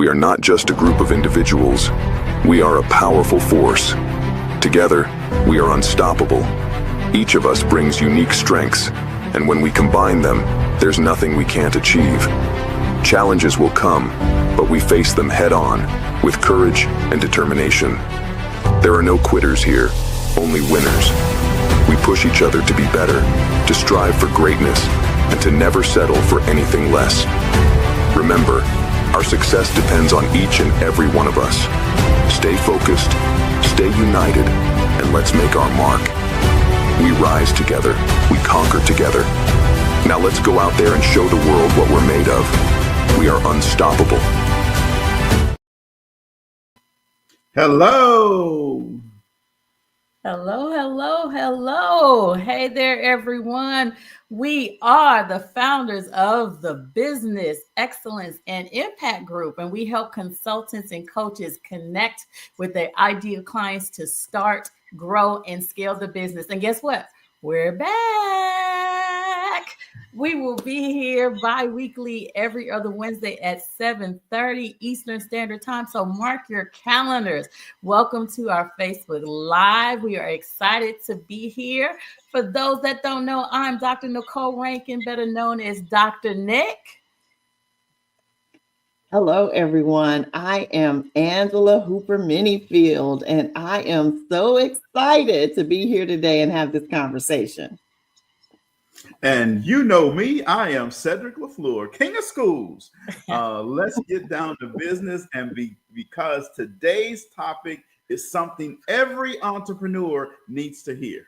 We are not just a group of individuals. We are a powerful force. Together, we are unstoppable. Each of us brings unique strengths, and when we combine them, there's nothing we can't achieve. Challenges will come, but we face them head-on, with courage and determination. There are no quitters here, only winners. We push each other to be better, to strive for greatness, and to never settle for anything less. Remember, our success depends on each and every one of us. Stay focused, stay united, and let's make our mark. We rise together, we conquer together. Now let's go out there and show the world what we're made of. We are unstoppable. Hello. Hello, hello, hello. Hey there, everyone. We are the founders of the Business Excellence and Impact Group, and we help consultants and coaches connect with their ideal clients to start, grow, and scale the business. And guess what? We're back. We will be here bi-weekly every other Wednesday at 7:30 Eastern Standard Time. So mark your calendars. Welcome to our Facebook Live. We are excited to be here. For those that don't know, I'm Dr. Nicole Rankin, better known as Dr. Nick. Hello, everyone. I am Angela Hooper Minifield, and I am so excited to be here today and have this conversation. And you know me, I am Cedric LaFleur, King of Schools. Let's get down to business, and because today's topic is something every entrepreneur needs to hear.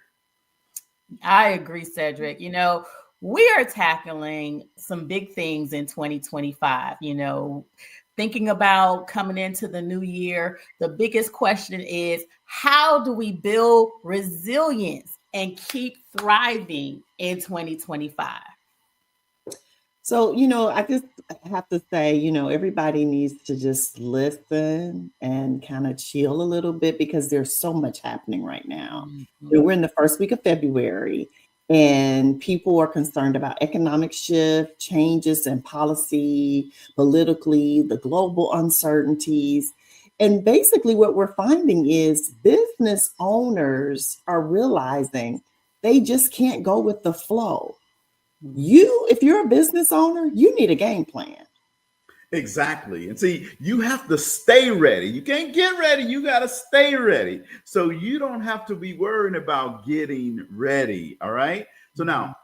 I agree, Cedric. You know, we are tackling some big things in 2025. You know, thinking about coming into the new year, the biggest question is, how do we build resilience and keep thriving in 2025? So, I just have to say, everybody needs to just listen and kind of chill a little bit because there's so much happening right now. Mm-hmm. We're in the first week of February, and people are concerned about economic shift, changes in policy, politically, the global uncertainties. And basically what we're finding is business owners are realizing they just can't go with the flow. If you're a business owner, you need a game plan. Exactly. And see, you have to stay ready. You can't get ready. You got to stay ready. So you don't have to be worried about getting ready. All right. So now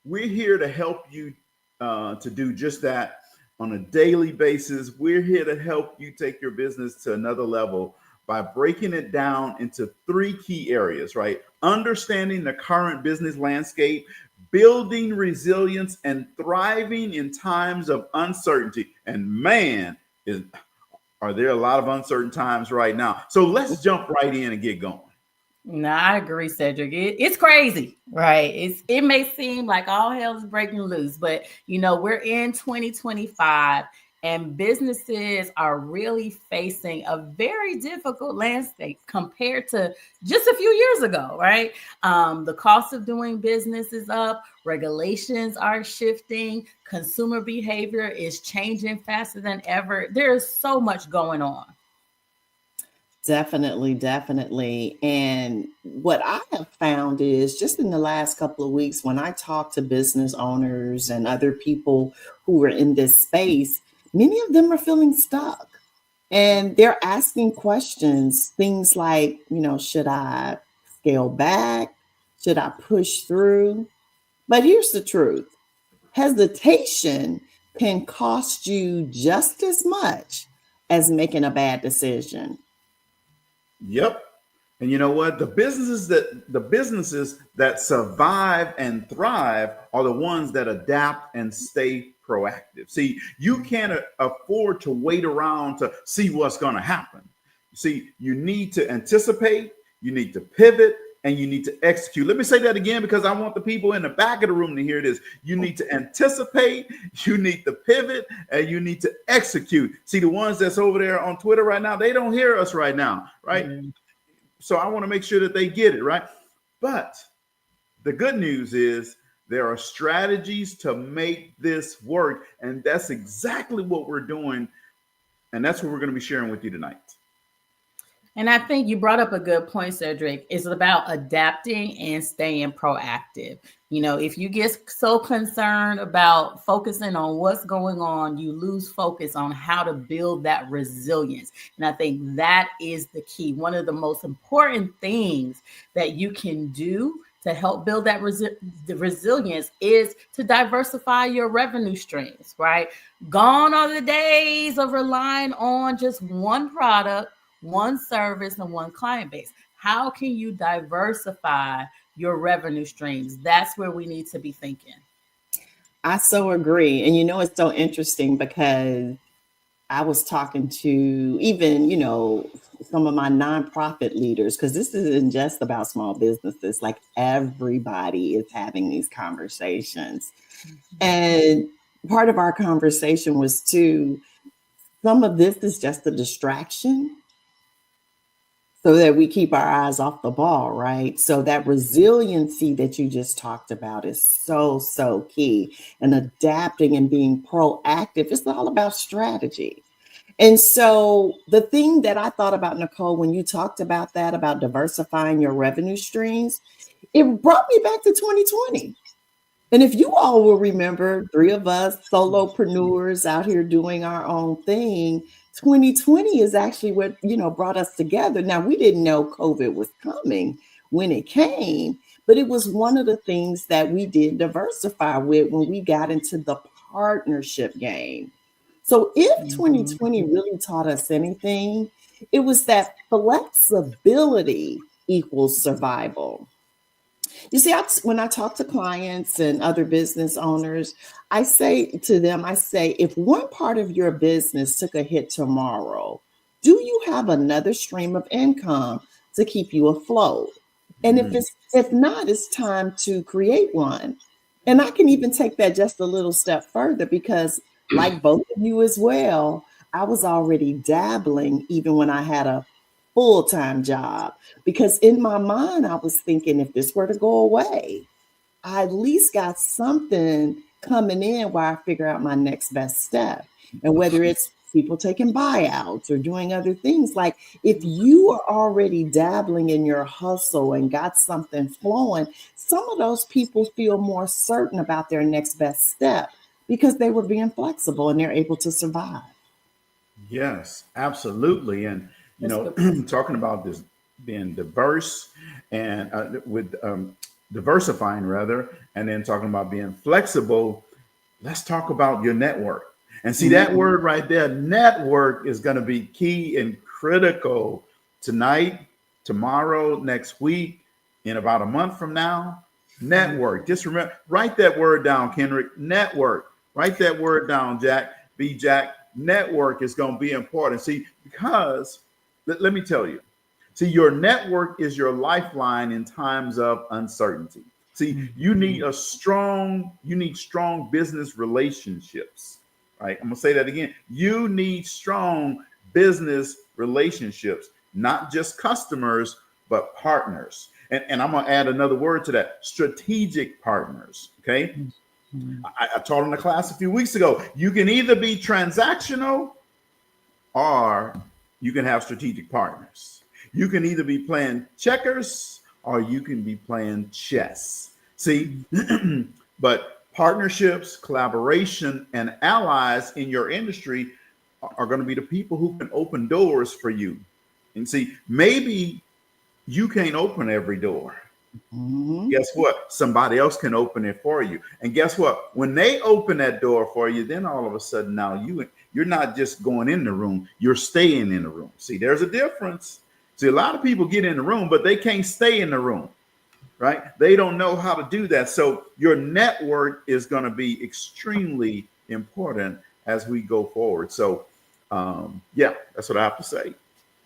we're here to help you to do just that on a daily basis. We're here to help you take your business to another level by breaking it down into three key areas, right? Understanding the current business landscape, building resilience, and thriving in times of uncertainty. And man, are there a lot of uncertain times right now. So let's jump right in and get going. No, I agree, Cedric. It's crazy, right? It may seem like all hell is breaking loose, but we're in 2025 and businesses are really facing a very difficult landscape compared to just a few years ago, right? The cost of doing business is up, regulations are shifting, consumer behavior is changing faster than ever. There's so much going on. Definitely. And what I have found is just in the last couple of weeks, when I talk to business owners and other people who are in this space, many of them are feeling stuck and they're asking questions, things like, should I scale back? Should I push through? But here's the truth. Hesitation can cost you just as much as making a bad decision. Yep. And you know what? The businesses that survive and thrive are the ones that adapt and stay proactive. See, you can't afford to wait around to see what's going to happen. See, you need to anticipate, you need to pivot, and you need to execute. Let me say that again because I want the people in the back of the room to hear this. You need to anticipate, you need to pivot, and you need to execute. See, the ones that's over there on Twitter right now, they don't hear us right now, right? Mm-hmm. So I want to make sure that they get it, right? But the good news is there are strategies to make this work. And that's exactly what we're doing And that's what we're going to be sharing with you tonight. And I think you brought up a good point, Cedric. It's about adapting and staying proactive. You know, if you get so concerned about focusing on what's going on, you lose focus on how to build that resilience. And I think that is the key. One of the most important things that you can do to help build that the resilience is to diversify your revenue streams, right? Gone are the days of relying on just one product, one service, and one client base. How can you diversify your revenue streams? That's where we need to be thinking. I so agree. And you know, it's so interesting because I was talking to even, you know, some of my nonprofit leaders, because this isn't just about small businesses, like everybody is having these conversations. Mm-hmm. And part of our conversation was too, some of this is just a distraction so that we keep our eyes off the ball, right? So that resiliency that you just talked about is so, so key. And adapting and being proactive, it's all about strategy. And so the thing that I thought about, Nicole, when you talked about that, about diversifying your revenue streams, it brought me back to 2020. And if you all will remember, 3 of us solopreneurs out here doing our own thing, 2020 is actually what, you know, brought us together. Now, we didn't know COVID was coming when it came, but it was one of the things that we did diversify with when we got into the partnership game. So if 2020 really taught us anything, it was that flexibility equals survival. You see, when I talk to clients and other business owners, I say to them, if one part of your business took a hit tomorrow, do you have another stream of income to keep you afloat? And if not, it's time to create one. And I can even take that just a little step further because, like both of you as well, I was already dabbling even when I had a full-time job, because in my mind, I was thinking if this were to go away, I at least got something coming in while I figure out my next best step. And whether it's people taking buyouts or doing other things, like if you are already dabbling in your hustle and got something flowing, some of those people feel more certain about their next best step because they were being flexible and they're able to survive. Yes, absolutely. And you know, talking about this being diverse and diversifying rather, and then talking about being flexible, let's talk about your network. And see that word right there, network, is going to be key and critical tonight, tomorrow, next week, in about a month from now. Network. Just remember, write that word down, Kendrick. Network. Write that word down, Jack. Jack. Network is going to be important. See, because let me tell you, see, your network is your lifeline in times of uncertainty. See, you need strong business relationships, right? I'm going to say that again. You need strong business relationships, not just customers, but partners. And I'm going to add another word to that, strategic partners, okay? I taught in the class a few weeks ago, you can either be transactional or you can have strategic partners. You can either be playing checkers or you can be playing chess. See, but partnerships, collaboration, and allies in your industry are going to be the people who can open doors for you. And see, maybe you can't open every door. Guess what? Somebody else can open it for you. And guess what? When they open that door for you, then all of a sudden now you're not just going in the room, you're staying in the room. See, there's a difference. See, a lot of people get in the room, but they can't stay in the room, right? They don't know how to do that. So your network is going to be extremely important as we go forward. So, yeah, that's what I have to say.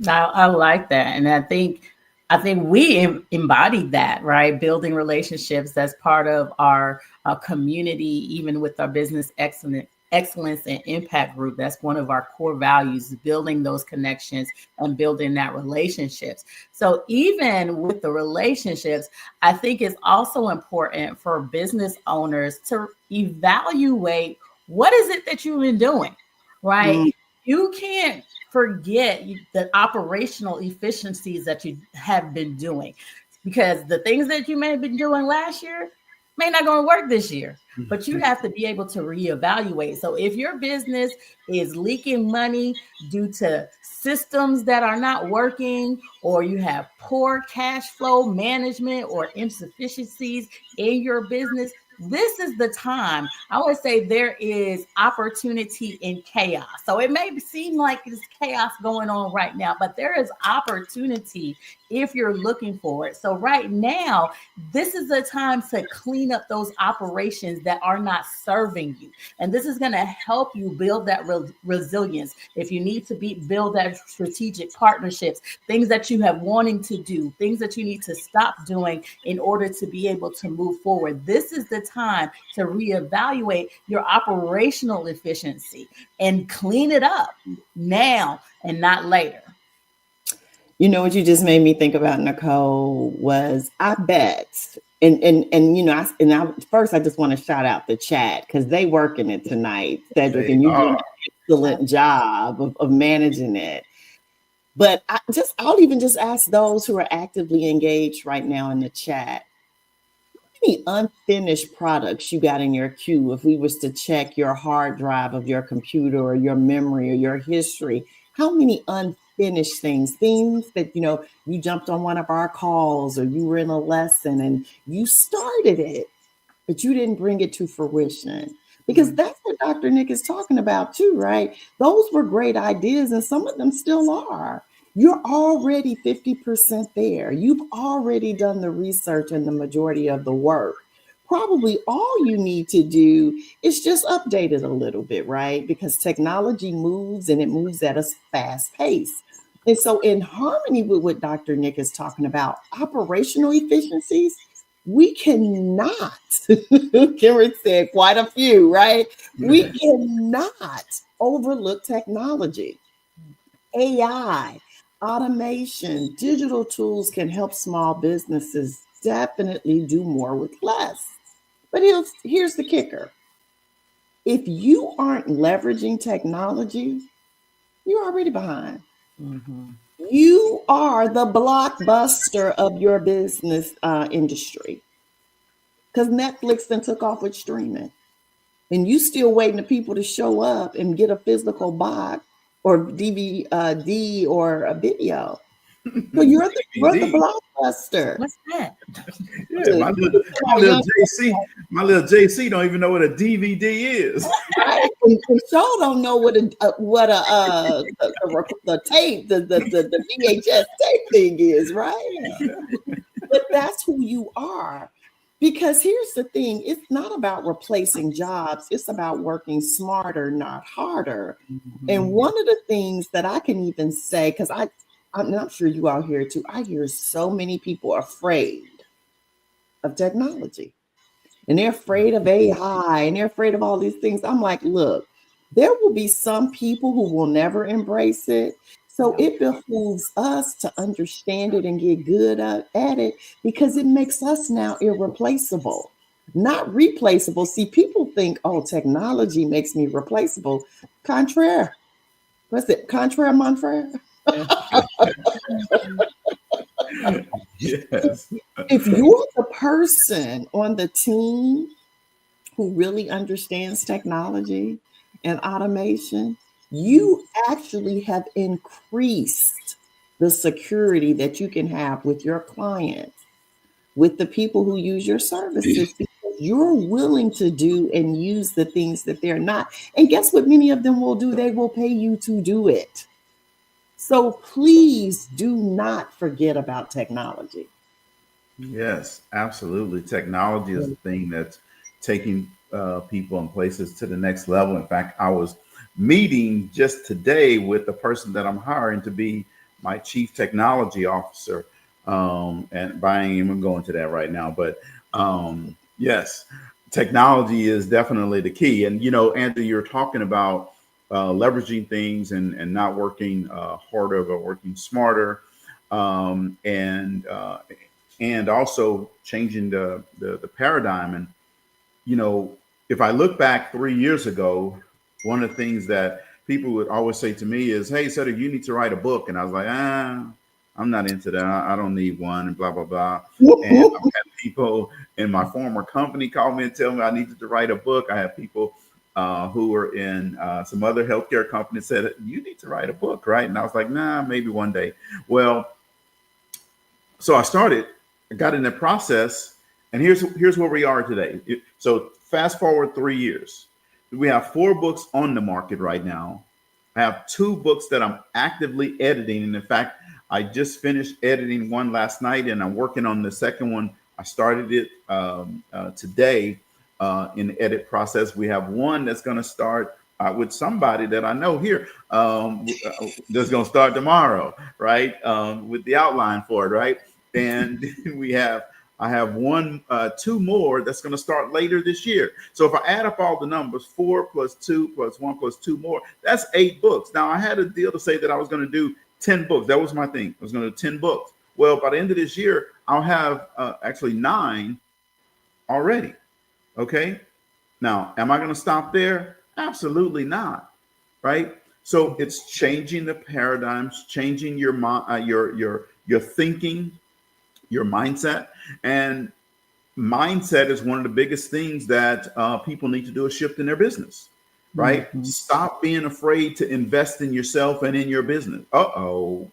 I like that. And I think we embodied that, right? Building relationships as part of our community, even with our business excellence and impact group. That's one of our core values, building those connections and building that relationships. So even with the relationships, I think it's also important for business owners to evaluate what is it that you've been doing, right? You can't forget the operational efficiencies that you have been doing, because the things that you may have been doing last year may not going to work this year, but you have to be able to reevaluate. So if your business is leaking money due to systems that are not working, or you have poor cash flow management or insufficiencies in your business, this is the time. I always say there is opportunity in chaos. So it may seem like there's chaos going on right now, but there is opportunity if you're looking for it. So right now, this is the time to clean up those operations that are not serving you. And this is going to help you build that resilience. If you need to build that strategic partnerships, things that you have wanting to do, things that you need to stop doing in order to be able to move forward. This is the time to reevaluate your operational efficiency and clean it up now and not later. You know what you just made me think about, Nicole, was I bet, and first I just want to shout out the chat because they working it tonight, Cedric, and you do an excellent job of managing it. But I'll even just ask those who are actively engaged right now in the chat, how many unfinished products you got in your queue? If we was to check your hard drive of your computer or your memory or your history, how many unfinished things that, you jumped on one of our calls or you were in a lesson and you started it, but you didn't bring it to fruition? Because that's what Dr. Nick is talking about too, right? Those were great ideas and some of them still are. You're already 50% there. You've already done the research and the majority of the work. Probably all you need to do is just update it a little bit, right? Because technology moves and it moves at a fast pace. And so in harmony with what Dr. Nick is talking about, operational efficiencies, we cannot, Karen said quite a few, right? We cannot overlook technology. AI, automation, digital tools can help small businesses definitely do more with less. But here's the kicker. If you aren't leveraging technology, you're already behind. Mm-hmm. You are the blockbuster of your business industry, because Netflix then took off with streaming, and you still waiting for people to show up and get a physical box or DVD or a video. So you're the blockbuster. What's that? Yeah, my little JC don't even know what a DVD is. Right? And y'all don't know what the tape, the VHS tape thing is, right? But that's who you are. Because here's the thing, it's not about replacing jobs, it's about working smarter, not harder. Mm-hmm. And one of the things that I can even say, because I'm not sure you all hear too, I hear so many people afraid of technology. And they're afraid of AI and they're afraid of all these things. I'm like, look, there will be some people who will never embrace it. So it behooves us to understand it and get good at it, because it makes us now irreplaceable, not replaceable. See, people think, oh, technology makes me replaceable. Contraire. What's it? Contraire, mon frere? Yes. If you're the person on the team who really understands technology and automation, you actually have increased the security that you can have with your clients, with the people who use your services, because you're willing to do and use the things that they're not. And guess what many of them will do? They will pay you to do it. So please do not forget about technology. Yes, absolutely. Technology is the thing that's taking people and places to the next level. In fact, I was meeting just today with the person that I'm hiring to be my chief technology officer. And I ain't even going to that right now. But yes, technology is definitely the key. And, Andrew, you're talking about leveraging things and not working harder, but working smarter, and also changing the paradigm. And, if I look back 3 years ago, one of the things that people would always say to me is, "Hey, Cedric, you need to write a book." And I was like, I'm not into that. I don't need one, and blah, blah, blah. And I've had people in my former company call me and tell me I needed to write a book. I have people who were in some other healthcare companies said, you need to write a book, right? And I was like, nah, maybe one day. Well, so I got in the process, and here's where we are today. So fast forward 3 years. We have 4 books on the market right now. I have 2 books that I'm actively editing. And in fact, I just finished editing one last night, and I'm working on the second one. I started it today in the edit process. We have one that's going to start with somebody that I know here that's going to start tomorrow, right? With the outline for it, right? And I have 2 more that's going to start later this year. So if I add up all the numbers, 4 plus 2 plus 1 plus 2 more, that's 8 books. Now I had a deal to say that I was going to do 10 books. That was my thing. I was going to do 10 books. Well, by the end of this year, I'll have actually 9 already. Okay. Now, am I going to stop there? Absolutely not. Right. So it's changing the paradigms, changing your thinking, your mindset. And mindset is one of the biggest things that people need to do a shift in their business. Right? Mm-hmm. Stop being afraid to invest in yourself and in your business. Let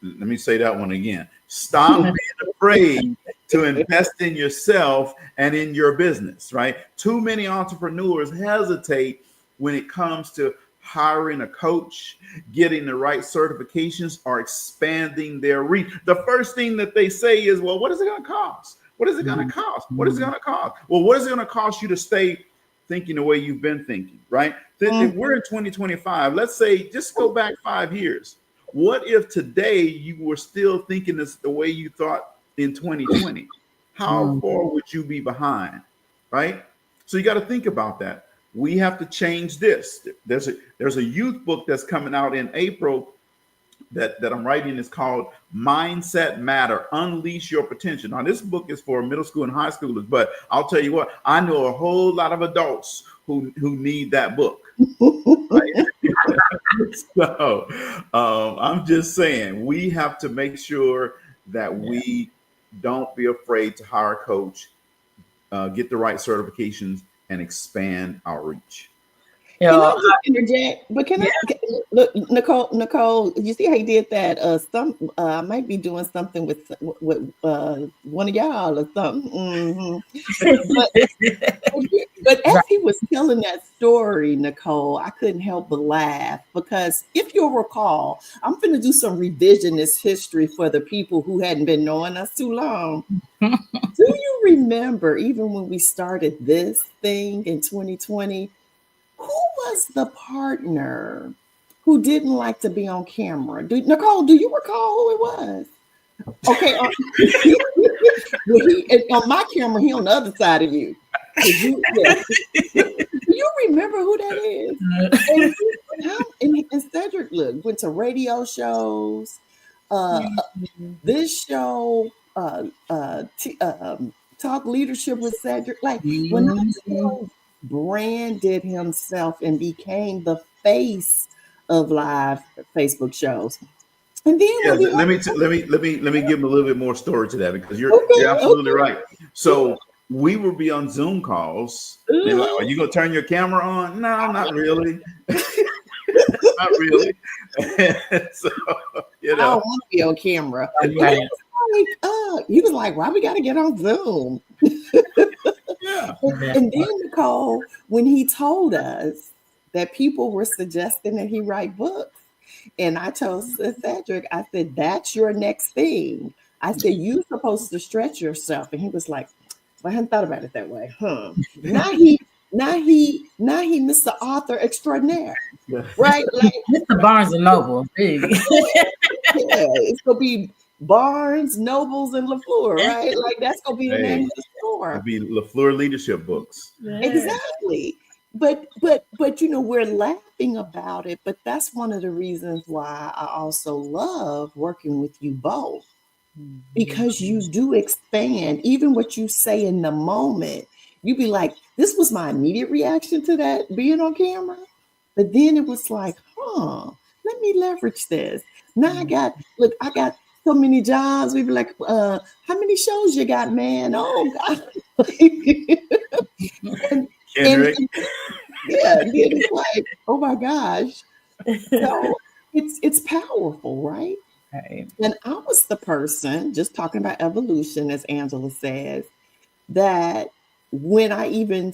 me say that one again. Stop being afraid to invest in yourself and in your business, right? Too many entrepreneurs hesitate when it comes to hiring a coach, getting the right certifications, or expanding their reach. The first thing that they say is, well, what is it going to cost? What is it going to cost? What is it going to cost? Well, what is it going to cost you to stay thinking the way you've been thinking, right? If we're in 2025, let's say, just go back 5 years. What if today you were still thinking this the way you thought in 2020? How far would you be behind, right? So you got to think about that. We have to change this. There's a youth book that's coming out in April that I'm writing. Is called Mindset Matter, Unleash Your Potential. Now, this book is for middle school and high schoolers, but I'll tell you what, I know a whole lot of adults who need that book. Right? So I'm just saying, we have to make sure that we don't be afraid to hire a coach, get the right certifications, and expand our reach. Can I just interject? But can I look, Nicole? You see how he did that? I might be doing something with one of y'all or something. Mm-hmm. but as he was telling that story, Nicole, I couldn't help but laugh, because if you'll recall, I'm going to do some revisionist history for the people who hadn't been knowing us too long. Do you remember, even when we started this thing in 2020? Who was the partner who didn't like to be on camera? Nicole, do you recall who it was? Okay. On my camera, he on the other side of you. Do you remember who that is? And Cedric, look, went to radio shows. This show, Talk Leadership with Cedric. Like, when I tell branded himself and became the face of live Facebook shows. And then let me give him a little bit more story to that, because you're absolutely right. So we would be on Zoom calls. They're like, are you gonna turn your camera on? No, not really. Not really. So, I don't want to be on camera. Okay. He was like, why we got to get on Zoom? Yeah. And then, Nicole, when he told us that people were suggesting that he write books, and I told Cedric, I said, that's your next thing. I said, you're supposed to stretch yourself. And he was like, well, I hadn't thought about it that way. Now he Mr. Author Extraordinaire. Right? Like, Mr. Barnes and Noble. It's gonna be Barnes, Nobles, and LaFleur, right? Like, that's gonna be the name of the store. It'll be LaFleur Leadership Books. Yeah. Exactly. But we're laughing about it, but that's one of the reasons why I also love working with you both, because you do expand. Even what you say in the moment, you be like, this was my immediate reaction to that being on camera. But then it was like, let me leverage this. Now I got so many jobs. We were like, how many shows you got, man? Oh God. and yeah, then it's like, oh my gosh. So it's powerful, right? Right. And I was the person, just talking about evolution, as Angela says, that when I even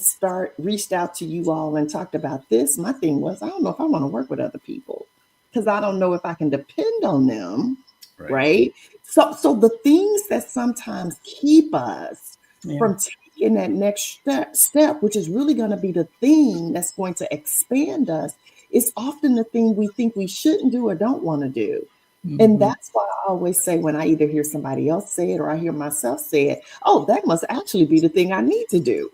reached out to you all and talked about this, my thing was, I don't know if I want to work with other people because I don't know if I can depend on them, right? So the things that sometimes keep us from taking that next step, which is really going to be the thing that's going to expand us, is often the thing we think we shouldn't do or don't want to do. Mm-hmm. And that's why I always say, when I either hear somebody else say it or I hear myself say it, oh, that must actually be the thing I need to do,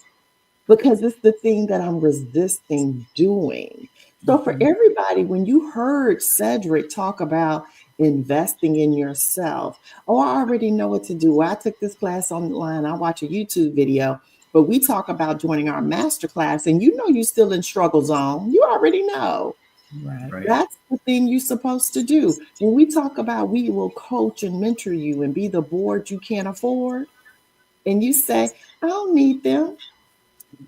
because it's the thing that I'm resisting doing. So for everybody, when you heard Cedric talk about investing in yourself, oh, I already know what to do. I took this class online. I watch a YouTube video, but we talk about joining our masterclass, and you know you're still in struggle zone. You already know. Right. That's the thing you're supposed to do. When we talk about we will coach and mentor you and be the board you can't afford, and you say, I don't need them.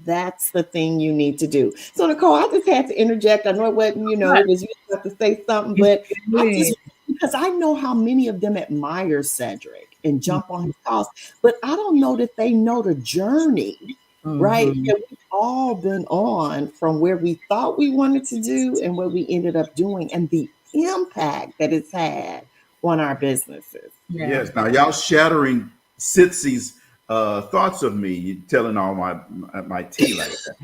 That's the thing you need to do. So Nicole, I just had to interject. I know it wasn't, it was you have to say something, but because I know how many of them admire Cedric and jump on his calls, but I don't know that they know the journey, right? That we've all been on, from where we thought we wanted to do and what we ended up doing, and the impact that it's had on our businesses. Yes. Now y'all shattering Sitsy's thoughts of me, telling all my tea like that.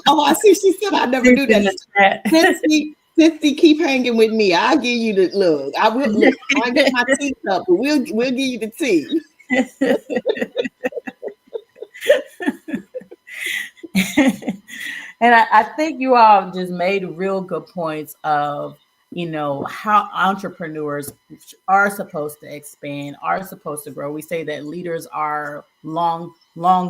Oh, I see. She said I never do that. Sissy, keep hanging with me. I'll give you the look. I will look. I get my teacup, but we'll give you the tea. And I think you all just made real good points of, how entrepreneurs are supposed to expand, are supposed to grow. We say that leaders are long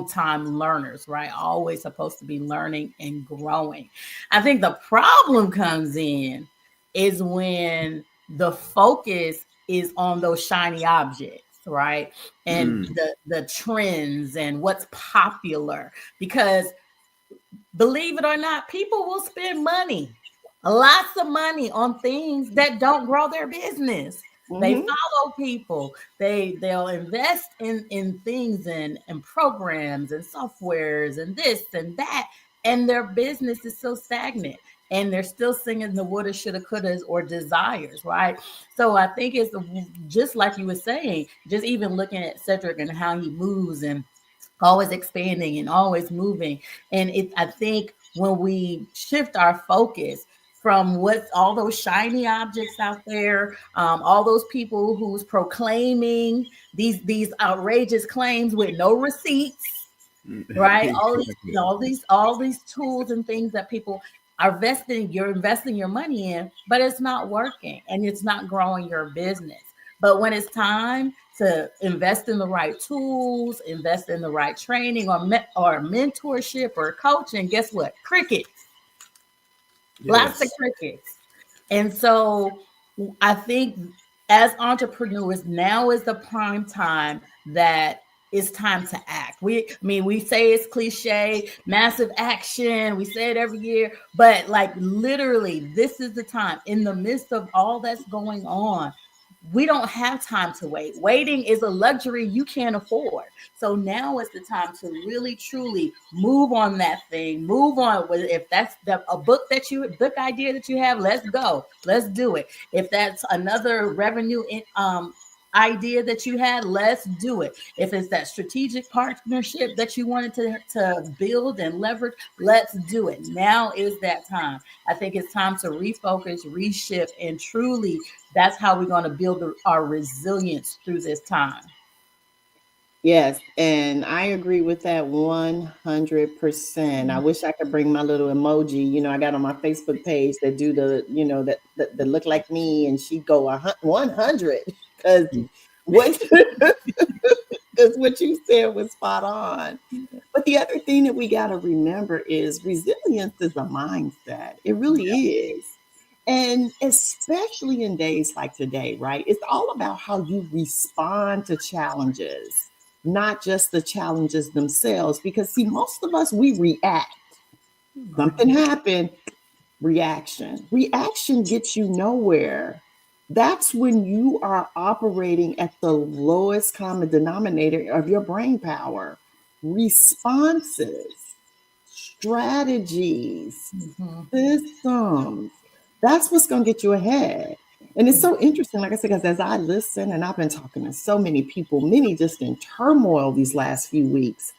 time learners, right? Always supposed to be learning and growing. I think the problem comes in is when the focus is on those shiny objects, right? And the trends and what's popular, because believe it or not, people will spend money, lots of money, on things that don't grow their business. They follow people. They'll invest in things and programs and softwares and this and that, and their business is so stagnant. And they're still singing the woulda, shoulda, couldas, or desires, right? So I think it's just like you were saying, just even looking at Cedric and how he moves and always expanding and always moving. And I think when we shift our focus from what's all those shiny objects out there, all those people who's proclaiming these outrageous claims with no receipts, right? All these tools and things that people are you're investing your money in, but it's not working and it's not growing your business. But when it's time to invest in the right tools, invest in the right training or mentorship or coaching, guess what? Crickets. Yes. Lots of crickets. And so I think as entrepreneurs, now is the prime time that it's time to act. We say it's cliche, massive action. We say it every year, but like literally, this is the time in the midst of all that's going on. We don't have time to wait. Waiting is a luxury you can't afford. So now is the time to really, truly move on that thing. Move on. If that's a book idea that you have, let's go. Let's do it. If that's another revenue idea that you had, let's do it. If it's that strategic partnership that you wanted to build and leverage, let's do it. Now is that time. I think it's time to refocus, reshift, and truly that's how we're going to build our resilience through this time. Yes, and I agree with that 100%. I wish I could bring my little emoji. I got on my Facebook page that do the, that look like me, and she go 100 because what you said was spot on. But the other thing that we got to remember is resilience is a mindset. It really is. And especially in days like today, right? It's all about how you respond to challenges, not just the challenges themselves. Because, see, most of us, we react. Something happened, reaction. Reaction gets you nowhere. That's when you are operating at the lowest common denominator of your brain power. Responses, strategies, systems. That's what's going to get you ahead. And it's so interesting, like I said, because as I listen, and I've been talking to so many people, many just in turmoil these last few weeks.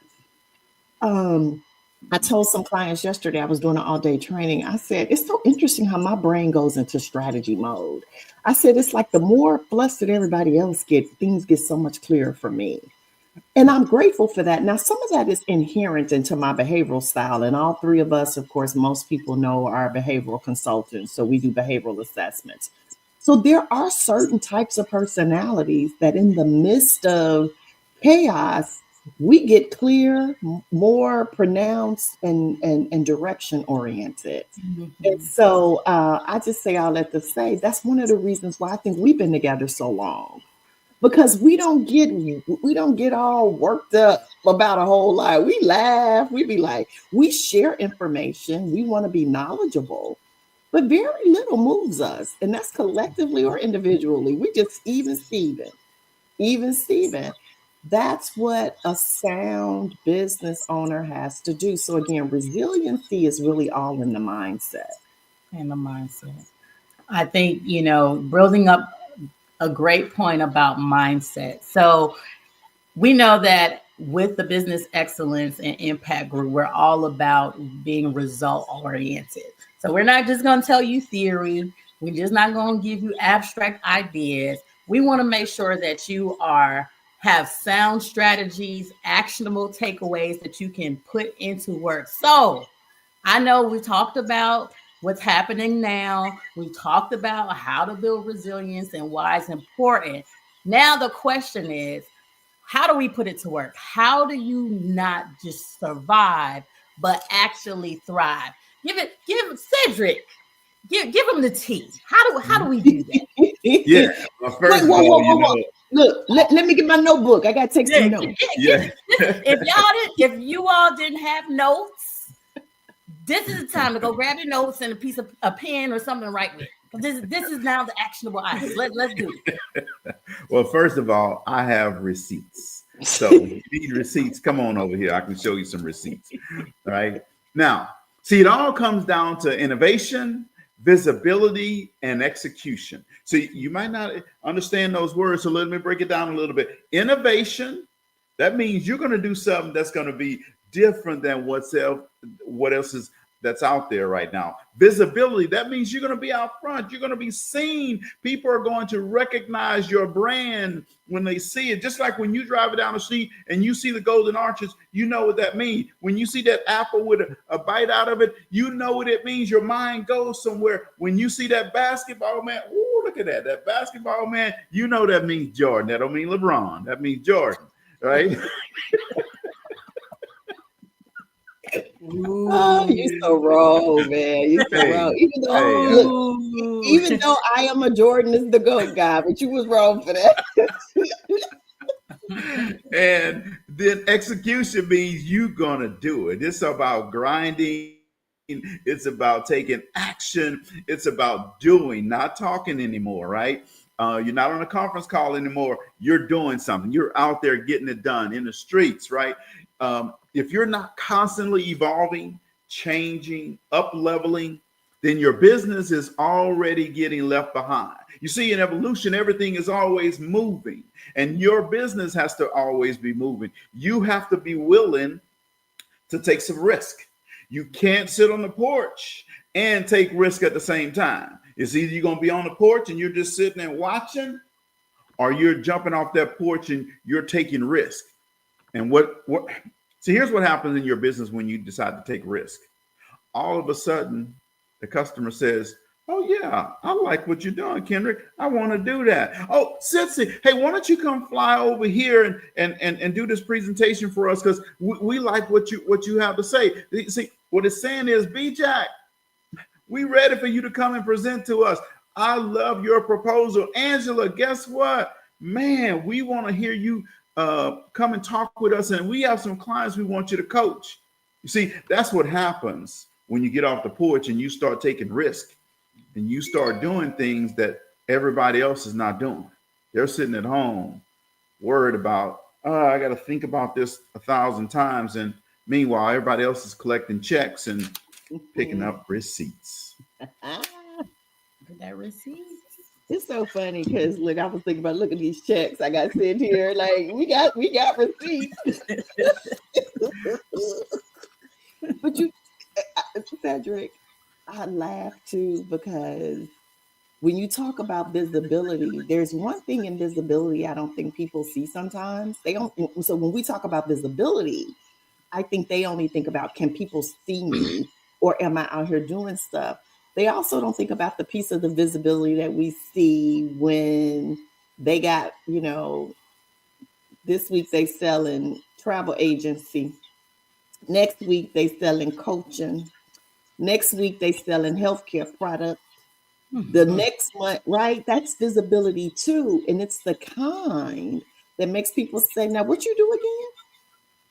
I told some clients yesterday, I was doing an all-day training. I said, it's so interesting how my brain goes into strategy mode. I said, it's like the more flustered everybody else gets, things get so much clearer for me. And I'm grateful for that. Now, some of that is inherent into my behavioral style. And all three of us, of course, most people know, are behavioral consultants. So we do behavioral assessments. So there are certain types of personalities that in the midst of chaos, we get clear, more pronounced, and direction oriented. And so I just say all that to say that's one of the reasons why I think we've been together so long, because we don't get all worked up about a whole lot. We laugh, we be like, we share information, we want to be knowledgeable, but very little moves us, and that's collectively or individually. We just even Steven. That's what a sound business owner has to do. So again, resiliency is really all in the mindset. I think, building up a great point about mindset. So we know that with the Business Excellence and Impact Group, we're all about being result oriented. So we're not just going to tell you theory. We're just not going to give you abstract ideas. We want to make sure that you have sound strategies, actionable takeaways that you can put into work. So I know we talked about what's happening now. We talked about how to build resilience and why it's important. Now the question is, how do we put it to work? How do you not just survive, but actually thrive? Give Cedric, give him the tea. How do we do that? Yeah. Well, first of all, look, let me get my notebook. I got to take some notes. If you all didn't have notes, this is the time to go grab your notes and a pen or something to write with. This is now the actionable items. Let's do it. Well, first of all, I have receipts. So if you need receipts, come on over here. I can show you some receipts. All right. Now, see, it all comes down to innovation, visibility, and execution. So you might not understand those words, so let me break it down a little bit. Innovation, that means you're going to do something that's going to be different than what else is that's out there right now. Visibility, that means you're going to be out front. You're going to be seen. People are going to recognize your brand when they see it. Just like when you drive it down the street and you see the golden arches, you know what that means. When you see that apple with a bite out of it, you know what it means. Your mind goes somewhere. When you see that basketball man, ooh, look at that basketball man, you know that means Jordan. That don't mean LeBron. That means Jordan, right? Oh, you're so wrong, man. You're so wrong. Even though I am a Jordan is the GOAT guy, but you was wrong for that. And then execution means you're gonna do it. It's about grinding. It's about taking action. It's about doing, not talking anymore, right? You're not on a conference call anymore. You're doing something. You're out there getting it done in the streets, right? If you're not constantly evolving, changing, up-leveling, then your business is already getting left behind. You see, in evolution, everything is always moving, and your business has to always be moving. You have to be willing to take some risk. You can't sit on the porch and take risk at the same time. It's either you're going to be on the porch and you're just sitting and watching, or you're jumping off that porch and you're taking risk. And see, here's what happens in your business when you decide to take risk. All of a sudden, the customer says, Oh yeah, I like what you're doing, Kendrick. I want to do that. Oh, Sitsi, hey, why don't you come fly over here and do this presentation for us? Because we like what you have to say. See, what it's saying is, B-Jack, we ready for you to come and present to us. I love your proposal. Angela, guess what? Man, we want to hear you come and talk with us. And we have some clients we want you to coach. You see, that's what happens when you get off the porch and you start taking risks and you start doing things that everybody else is not doing. They're sitting at home worried about, oh, I got to think about this 1,000 times. And meanwhile, everybody else is collecting checks and picking up receipts. That receipt. It's so funny because look, I was thinking about look at these checks I got sent here. Like we got receipts. But Cedric, I laugh too because when you talk about visibility, there's one thing in visibility I don't think people see sometimes. They don't. So when we talk about visibility, I think they only think about can people see me or am I out here doing stuff? They also don't think about the piece of the visibility that we see when they got, this week they selling travel agency. Next week they selling coaching. Next week they selling healthcare products. The next month, right? That's visibility too. And it's the kind that makes people say, now what you do again?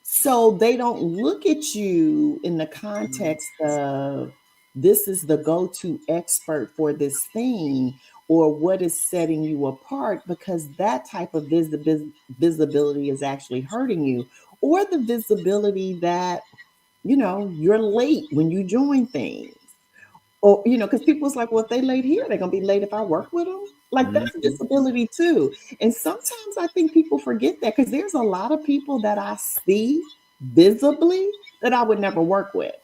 So they don't look at you in the context of this is the go-to expert for this thing or what is setting you apart, because that type of visibility is actually hurting you, or the visibility that, you're late when you join things. Or, because people's like, well, if they late here, they're going to be late if I work with them. Like that's visibility too. And sometimes I think people forget that because there's a lot of people that I see visibly that I would never work with.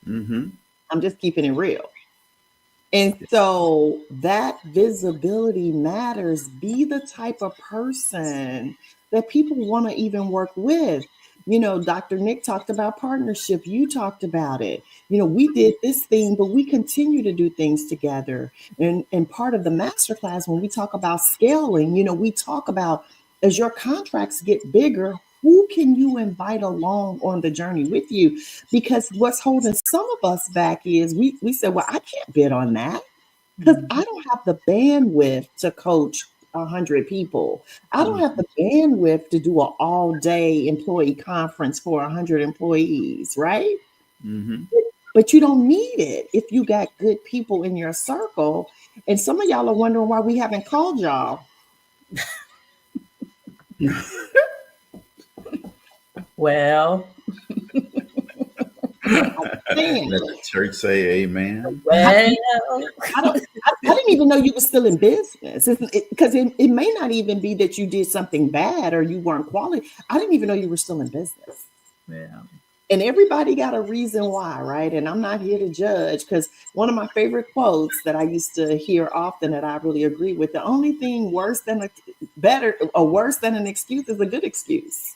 Mm-hmm. I'm just keeping it real. And so that visibility matters. Be the type of person that people want to even work with. Dr. Nick talked about partnership. You talked about it. We did this thing, but we continue to do things together. And part of the masterclass, when we talk about scaling, we talk about as your contracts get bigger, who can you invite along on the journey with you? Because what's holding some of us back is we said, well, I can't bid on that because I don't have the bandwidth to coach 100 people. I don't have the bandwidth to do an all-day employee conference for 100 employees, right? Mm-hmm. But you don't need it if you got good people in your circle. And some of y'all are wondering why we haven't called y'all. Well, Let the church say amen. Well, I didn't even know you were still in business, because it may not even be that you did something bad or you weren't quality. I didn't even know you were still in business. Yeah. And everybody got a reason why, right? And I'm not here to judge, because one of my favorite quotes that I used to hear often that I really agree with, the only thing worse than an excuse is a good excuse.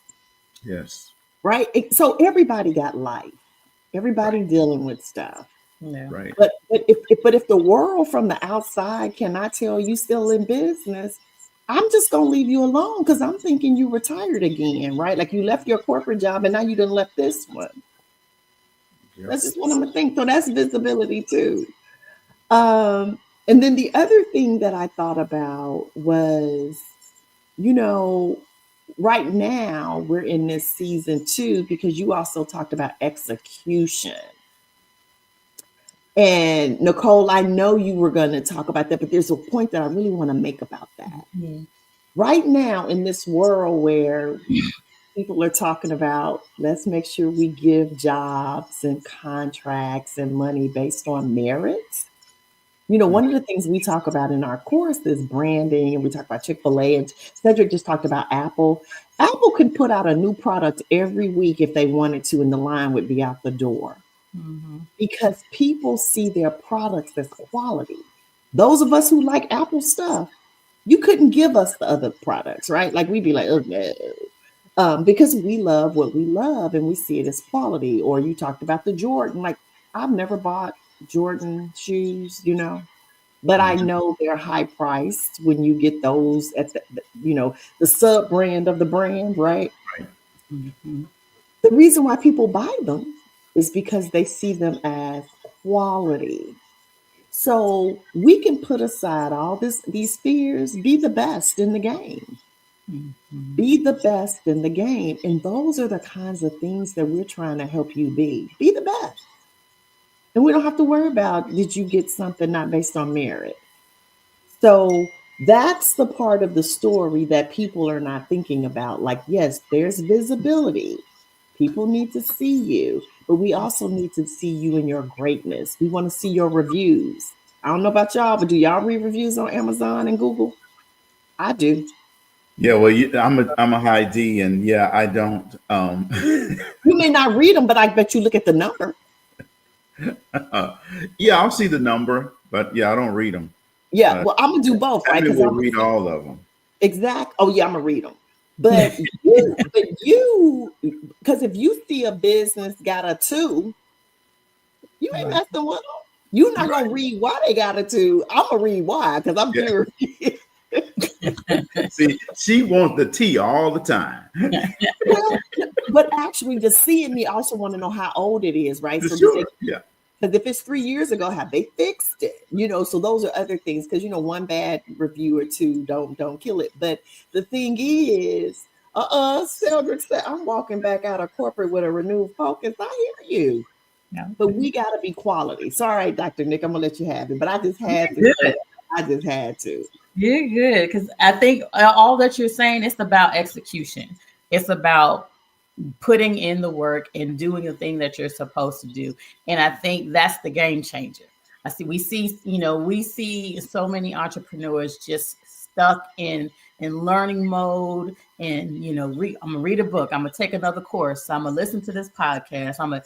Yes. Right? So everybody got life. Everybody dealing with stuff. Yeah. Right. But if the world from the outside cannot tell you still in business, I'm just gonna leave you alone because I'm thinking you retired again, right? Like you left your corporate job and now you done left this one. Yep. That's just what I'm gonna think. So that's visibility too. And then the other thing that I thought about was, right now we're in this season too, because you also talked about execution. And Nicole, I know you were going to talk about that, but there's a point that I really want to make about that. Mm-hmm. Right now in this world where people are talking about, let's make sure we give jobs and contracts and money based on merits. One of the things we talk about in our course is branding, and we talk about Chick-fil-A, and Cedric just talked about Apple. Apple could put out a new product every week if they wanted to, and the line would be out the door. Mm-hmm. Because people see their products as quality. Those of us who like Apple stuff, you couldn't give us the other products, right? Like we'd be like, oh no. Because we love what we love and we see it as quality. Or you talked about the Jordan. Like I've never bought Jordan shoes, but I know they're high priced when you get those at the sub brand of the brand, right? Right. Mhm. The reason why people buy them is because they see them as quality. So we can put aside all these fears, be the best in the game. Mhm. Be the best in the game. And those are the kinds of things that we're trying to help you be. Be the best. And we don't have to worry about did you get something not based on merit. So that's the part of the story that people are not thinking about. Like, yes, there's visibility. People need to see you, but we also need to see you in your greatness. We want to see your reviews. I don't know about y'all, but do y'all read reviews on Amazon and Google? I do. Yeah, well, I'm a high D, and yeah, I don't. You may not read them, but I bet you look at the number. Yeah, I'll see the number, but yeah, I don't read them. Yeah, well, I'm gonna do both, right? Tammy Because will I'm read all of them. exact. Oh yeah, I'm gonna read them. But because if you see a business got a 2, you ain't Right. messing with them. You're not gonna read why they got a 2. I'm gonna read why because I'm Yeah. curious. See, she wants the tea all the time. Well, but actually, the C in me also want to know how old it is, right? For So sure. Yeah. because if it's 3 years ago, have they fixed it? So those are other things. Because one bad review or 2 don't kill it. But the thing is, Cedric said, I'm walking back out of corporate with a renewed focus. I hear you. No. But we got to be quality. So, all right, Dr. Nick, I'm gonna let you have it. But I just had to. You're Say good. it. I just had to. You're good because I think all that you're saying it's about execution. It's about putting in the work and doing the thing that you're supposed to do. And I think that's the game changer. We see so many entrepreneurs just stuck in learning mode and I'm gonna read a book, I'm gonna take another course, I'm gonna listen to this podcast, I'm gonna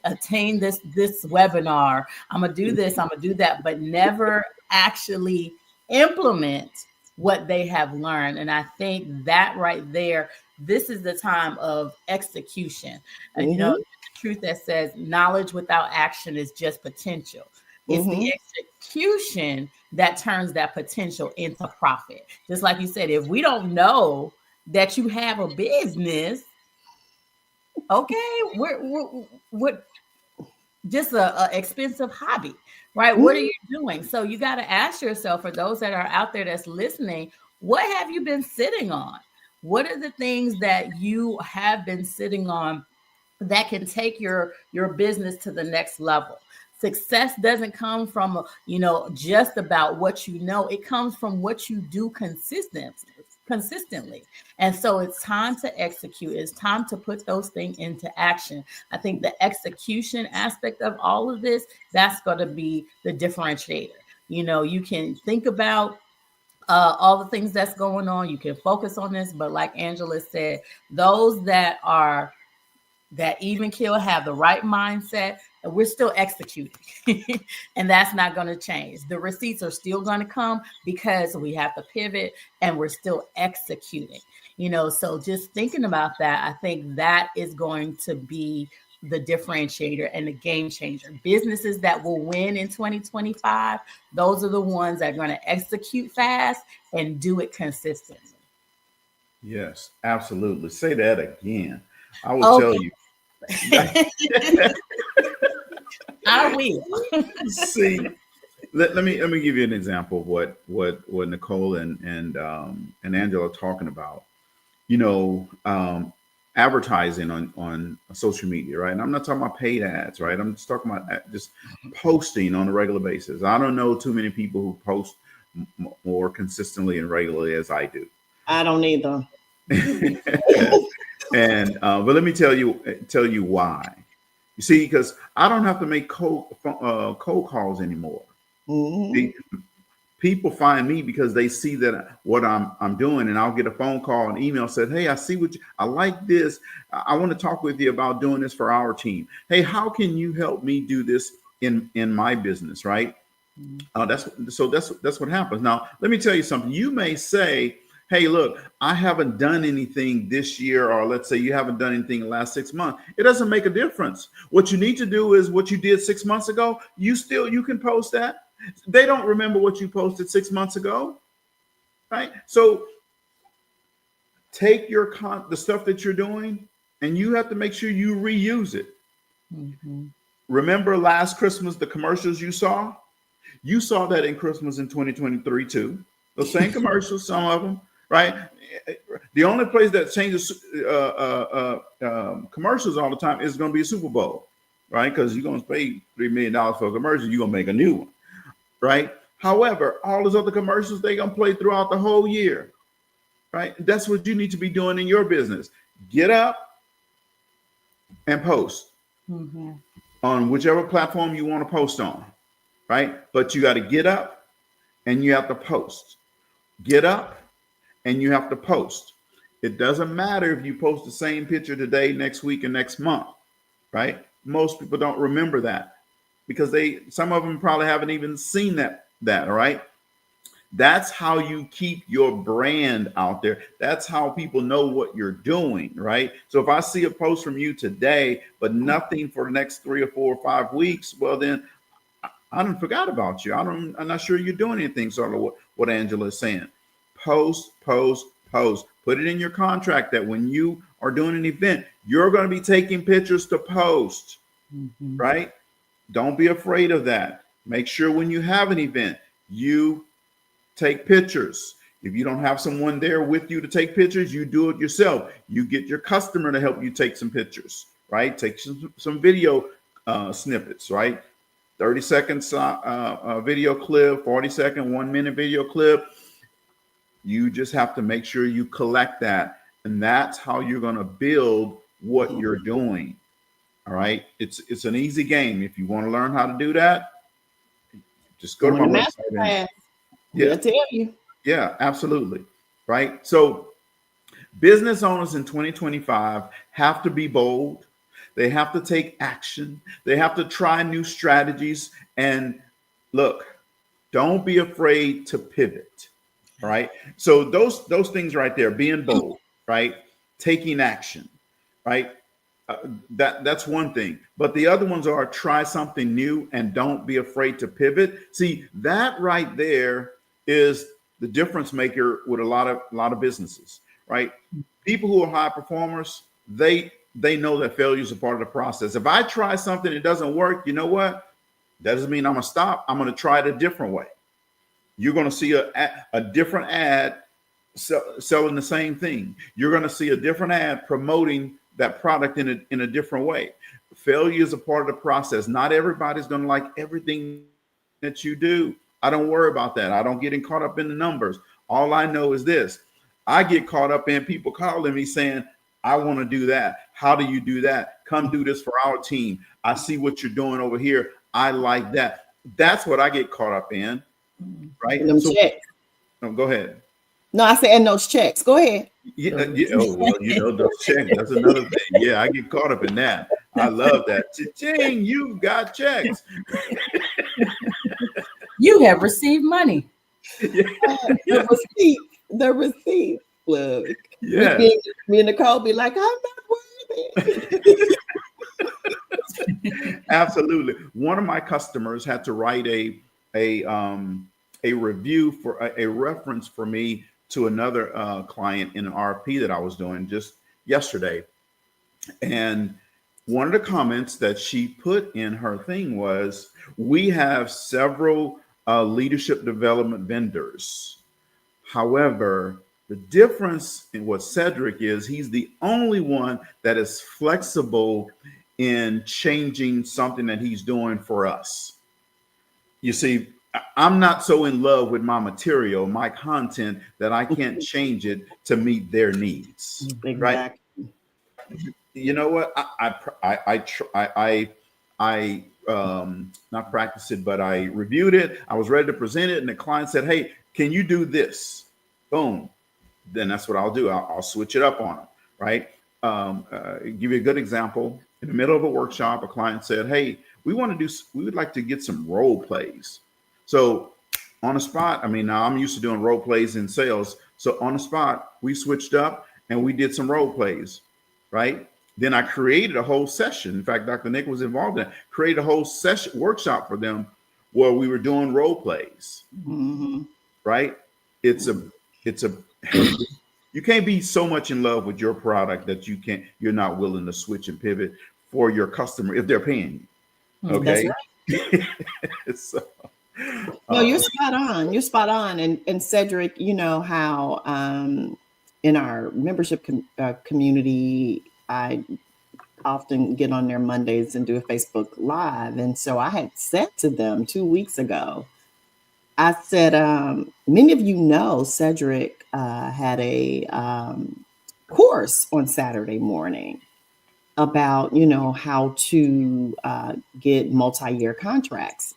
attain this webinar, I'm gonna do this, I'm gonna do that, but never actually implement what they have learned. And I think that right there, this is the time of execution. And the truth that says knowledge without action is just potential. It's the execution that turns that potential into profit. Just like you said, if we don't know that you have a business, okay, we're just a expensive hobby, right? What are you doing? So you got to ask yourself, for those that are out there that's listening, what have you been sitting on? What are the things that you have been sitting on that can take your business to the next level? Success doesn't come from just about what you know. It comes from what you do consistently. And so it's time to execute. It's time to put those things into action. I think the execution aspect of all of this, that's going to be the differentiator. You can think about all the things that's going on. You can focus on this, but like Angela said, those that even kill have the right mindset, and we're still executing. And that's not going to change. The receipts are still going to come because we have to pivot and we're still executing. So just thinking about that, I think that is going to be the differentiator and the game changer. Businesses that will win in 2025, those are the ones that are going to execute fast and do it consistently. Yes, absolutely. Say that again. I will tell you. I will. See, let me give you an example of what Nicole and Angela are talking about. Advertising on social media, right? And I'm not talking about paid ads, right? I'm just talking about just posting on a regular basis. I don't know too many people who post more consistently and regularly as I do. I don't either. And but let me tell you why. You see, because I don't have to make cold calls anymore. People find me because they see that what I'm doing, and I'll get a phone call, an email said, "Hey, I see I like this. I want to talk with you about doing this for our team. Hey, how can you help me do this in my business?" Right? That's what happens. Now, let me tell you something. You may say, "Hey, look, I haven't done anything this year," or let's say you haven't done anything in the last 6 months. It doesn't make a difference. What you need to do is what you did 6 months ago. You can post that. They don't remember what you posted 6 months ago, right? So take the stuff that you're doing, and you have to make sure you reuse it. Mm-hmm. Remember last Christmas, the commercials you saw? You saw that in Christmas in 2023 too. Those same commercials, some of them, right? The only place that changes commercials all the time is going to be a Super Bowl, right? Because you're going to pay $3 million for a commercial, you're going to make a new one, right? However, all those other commercials, they're going to play throughout the whole year, right? That's what you need to be doing in your business. Get up and post on whichever platform you want to post on, right? But you got to get up and you have to post. Get up and you have to post. It doesn't matter if you post the same picture today, next week, and next month, right? Most people don't remember that because some of them probably haven't even seen that, all right? That's how you keep your brand out there. That's how people know what you're doing, right? So if I see a post from you today, but nothing for the next 3 or 4 or 5 weeks, well, then I don't forgot about you. I'm not sure you're doing anything, sort of what Angela is saying. Post, post, post. Put it in your contract that when you are doing an event, you're going to be taking pictures to post, right? Don't be afraid of that. Make sure when you have an event, you take pictures. If you don't have someone there with you to take pictures, you do it yourself. You get your customer to help you take some pictures, right? Take some video snippets, right? 30 seconds video clip, 40-second, 1 minute video clip. You just have to make sure you collect that. And that's how you're going to build what you're doing. All right. It's an easy game. If you want to learn how to do that, just go to my website. I'll tell you. Yeah, absolutely. Right. So business owners in 2025 have to be bold. They have to take action. They have to try new strategies. And look, don't be afraid to pivot. Right. So those things right there, being bold, right? Taking action, right? That's one thing. But the other ones are try something new and don't be afraid to pivot. See, that right there is the difference maker with a lot of businesses, right? People who are high performers, they know that failure is a part of the process. If I try something, it doesn't work, you know what? That doesn't mean I'm going to stop. I'm going to try it a different way. You're going to see a different ad selling the same thing. You're going to see a different ad promoting that product in a different way. Failure is a part of the process. Not everybody's going to like everything that you do. I don't worry about that. I don't get caught up in the numbers. All I know is this. I get caught up in people calling me saying, I want to do that. How do you do that? Come do this for our team. I see what you're doing over here. I like that. That's what I get caught up in. Right. No, go ahead. No, I said, and those checks. Go ahead. Yeah. Oh, well, those checks. That's another thing. Yeah, I get caught up in that. I love that. Cha-ching, you got checks. You have received money. Yeah. The receipt. Look. Yeah. Me and Nicole be like, I'm not worthy. Absolutely. One of my customers had to write a review for a reference for me to another client in an RFP that I was doing just yesterday. And one of the comments that she put in her thing was, we have several leadership development vendors. However, the difference in what Cedric is, he's the only one that is flexible in changing something that he's doing for us. You see, I'm not so in love with my material, my content, that I can't change it to meet their needs. Exactly. Right? You know what? I not practiced it, but I reviewed it. I was ready to present it, and the client said, "Hey, can you do this?" Boom. Then that's what I'll do. I'll switch it up on them. Right? Give you a good example. In the middle of a workshop, a client said, "Hey, we would like to get some role plays." So on the spot, now I'm used to doing role plays in sales. So on the spot, we switched up and we did some role plays, right? Then I created a whole session. In fact, Dr. Nick was involved in it. Created a whole session workshop for them where we were doing role plays, Mhm. right? It's a you can't be so much in love with your product that you're not willing to switch and pivot for your customer if they're paying you. That's Okay. right. So, No, you're spot on. You're spot on. And Cedric, you know how in our membership community, I often get on there Mondays and do a Facebook Live. And so I had said to them 2 weeks ago, I said, many of you know Cedric had a course on Saturday morning about, you know, how to get multi-year contracts.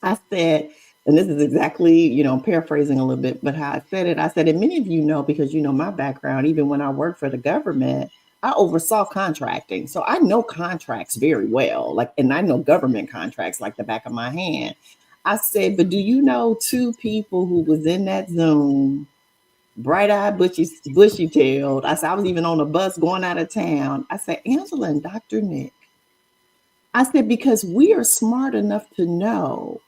I said, and this is exactly, you know, I'm paraphrasing a little bit, but how I said it, I said, and many of you know, because you know my background, even when I worked for the government, I oversaw contracting. So I know contracts very well, like, and I know government contracts like the back of my hand. I said, but do you know two people who was in that Zoom, bright-eyed, bushy-tailed? I said, I was even on a bus going out of town. I said, Angela and Dr. Nick. I said, because we are smart enough to know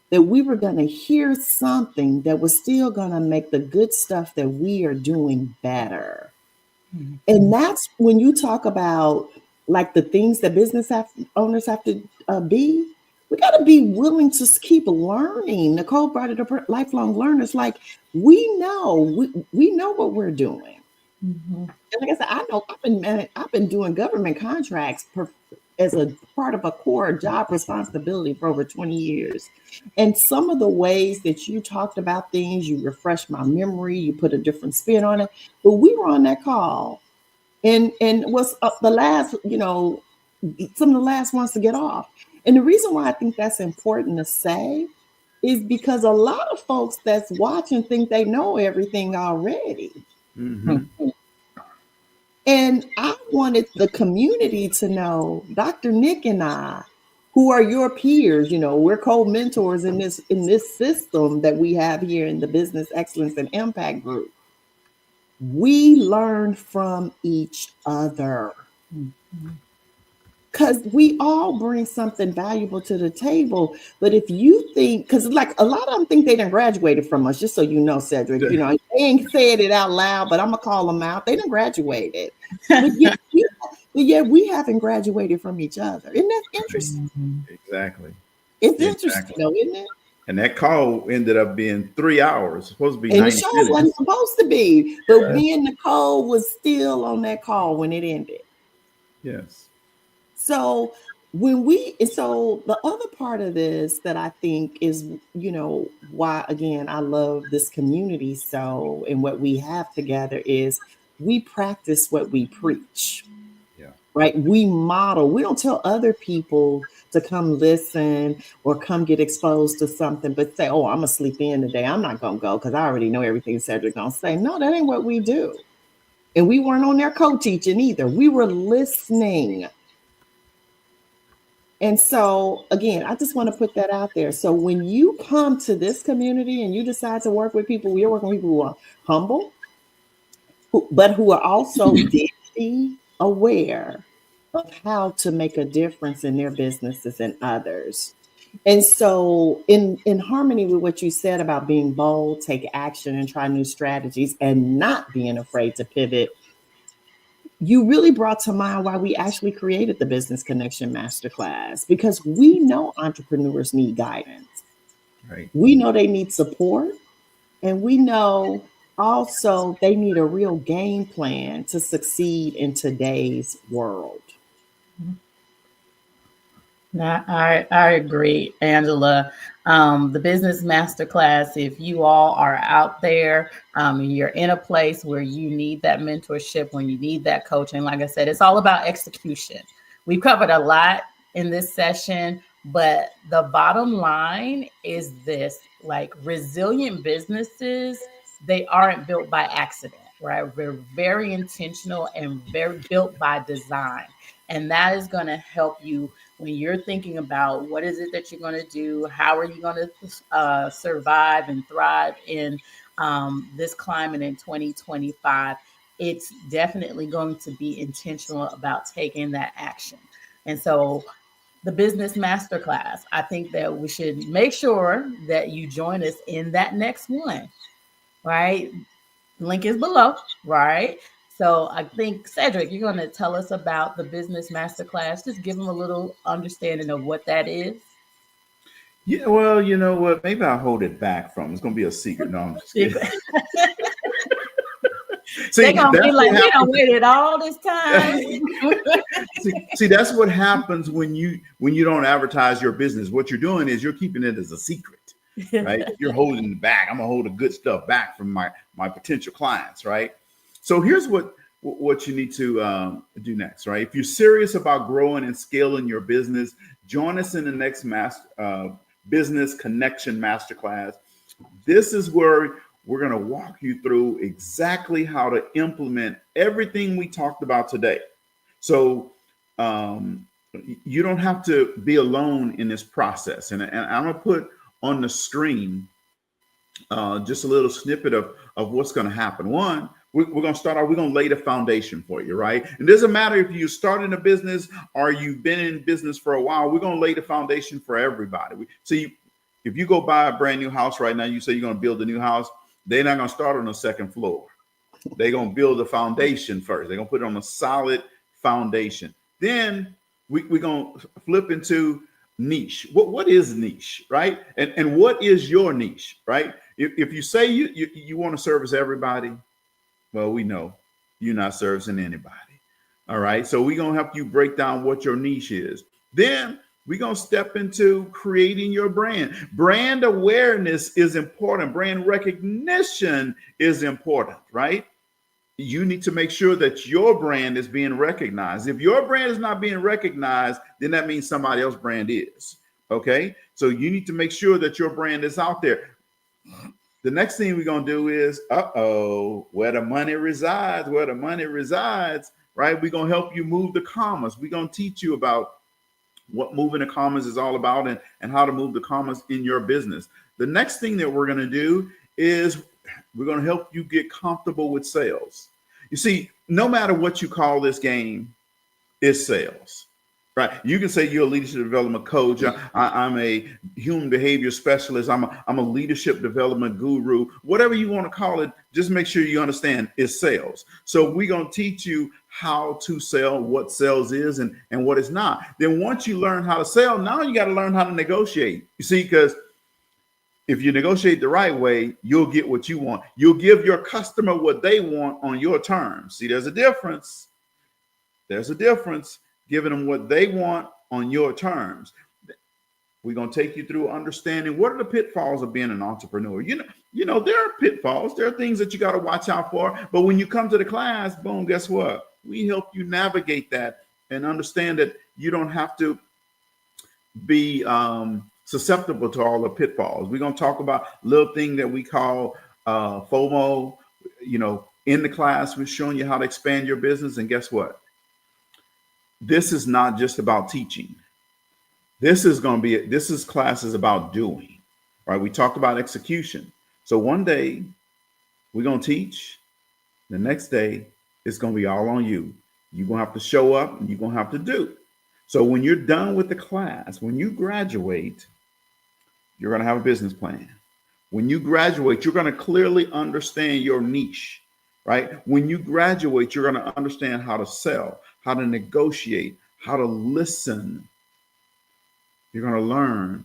that we were going to hear something that was still going to make the good stuff that we are doing better. Mm-hmm. And that's when you talk about like the things that owners have to be. We got to be willing to keep learning. Nicole brought it up, lifelong learners. Like we know what we're doing. Mm-hmm. And like I said, I know I've been doing government contracts as a part of a core job responsibility for over 20 years. And some of the ways that you talked about things, you refreshed my memory, you put a different spin on it. But we were on that call and was the last, you know, some of the last ones to get off. And the reason why I think that's important to say is because a lot of folks that's watching think they know everything already. Mm-hmm. And I wanted the community to know, Dr. Nick and I, who are your peers, you know, we're co-mentors in this system that we have here in the Business Excellence and Impact Group. We learn from each other. Because we all bring something valuable to the table. But if you think, because like a lot of them think they done graduated from us, just so you know, Cedric, you know, they ain't said it out loud, but I'm going to call them out. They done graduated. But yet we haven't graduated from each other. Isn't that interesting? Exactly. It's interesting though, isn't it? And that call ended up being 3 hours. It's supposed to be 90 minutes. And the show wasn't supposed to be. But me and Nicole was still on that call when it ended. Yes. So the other part of this that I think is, you know, why, again, I love this community so, and what we have together is we practice what we preach. Yeah. Right. We model. We don't tell other people to come listen or come get exposed to something, but say, oh, I'm going to sleep in today. I'm not going to go because I already know everything Cedric's going to say. No, that ain't what we do. And we weren't on there co-teaching either. We were listening. And so, again, I just want to put that out there. So when you come to this community and you decide to work with people, we're working with people who are humble, but who are also deeply aware of how to make a difference in their businesses and others. And so in harmony with what you said about being bold, take action and try new strategies and not being afraid to pivot, you really brought to mind why we actually created the Business Connection Masterclass, because we know entrepreneurs need guidance. Right. We know they need support, and we know also they need a real game plan to succeed in today's world. I agree, Angela. The Business Masterclass, if you all are out there and you're in a place where you need that mentorship, when you need that coaching, like I said, it's all about execution. We've covered a lot in this session, but the bottom line is this, like resilient businesses, they aren't built by accident, right? They're very intentional and very built by design. And that is going to help you when you're thinking about what is it that you're going to do, how are you going to survive and thrive in this climate in 2025. It's definitely going to be intentional about taking that action. And so the business masterclass. I think that we should make sure that you join us in that next one, right? Link is below, right? So I think, Cedric, you're going to tell us about the business masterclass. Just give them a little understanding of what that is. Yeah, well, you know what? Maybe I'll hold it back from. It's going to be a secret. No, I'm just kidding. They're going to be like, we don't waited all this time. see, that's what happens when you don't advertise your business. What you're doing is you're keeping it as a secret, right? You're holding it back. I'm going to hold the good stuff back from my potential clients, right? So here's what you need to do next, right? If you're serious about growing and scaling your business, join us in the next Business Connection Masterclass. This is where we're going to walk you through exactly how to implement everything we talked about today. So you don't have to be alone in this process. And I'm going to put on the screen just a little snippet of what's going to happen. One, we're going to start out, we're going to lay the foundation for you, right? It doesn't matter if you're starting a business or you've been in business for a while, we're going to lay the foundation for everybody. If you go buy a brand new house right now, you say you're going to build a new house, they're not going to start on the second floor. They're going to build the foundation first. They're going to put it on a solid foundation. Then we're going to flip into niche. What is niche, right? And what is your niche, right? If you say you want to service everybody, well, we know you're not servicing anybody. All right. So we're going to help you break down what your niche is. Then we're going to step into creating your brand. Brand awareness is important. Brand recognition is important, right? You need to make sure that your brand is being recognized. If your brand is not being recognized, then that means somebody else's brand is. Okay. So you need to make sure that your brand is out there. The next thing we're going to do is, where the money resides, right? We're going to help you move the commas. We're going to teach you about what moving the commas is all about and how to move the commas in your business. The next thing that we're going to do is we're going to help you get comfortable with sales. You see, no matter what you call this game, it's sales. Right. You can say you're a leadership development coach. I'm a human behavior specialist. I'm a leadership development guru, whatever you want to call it. Just make sure you understand it's sales. So we're going to teach you how to sell, what sales is and what it's not. Then once you learn how to sell, now you got to learn how to negotiate. You see, because if you negotiate the right way, you'll get what you want. You'll give your customer what they want on your terms. See, there's a difference. Giving them what they want on your terms. We're going to take you through understanding what are the pitfalls of being an entrepreneur. You know, there are pitfalls. There are things that you got to watch out for. But when you come to the class, boom, guess what? We help you navigate that and understand that you don't have to be susceptible to all the pitfalls. We're going to talk about a little thing that we call FOMO. You know, in the class, we're showing you how to expand your business. And guess what? This is not just about teaching. This class is about doing, right? We talked about execution. So one day we're going to teach. The next day it's going to be all on you. You're going to have to show up and you're going to have to do. So when you're done with the class, when you graduate, you're going to have a business plan. When you graduate, you're going to clearly understand your niche, right? When you graduate, you're going to understand how to sell, how to negotiate, how to listen. You're going to learn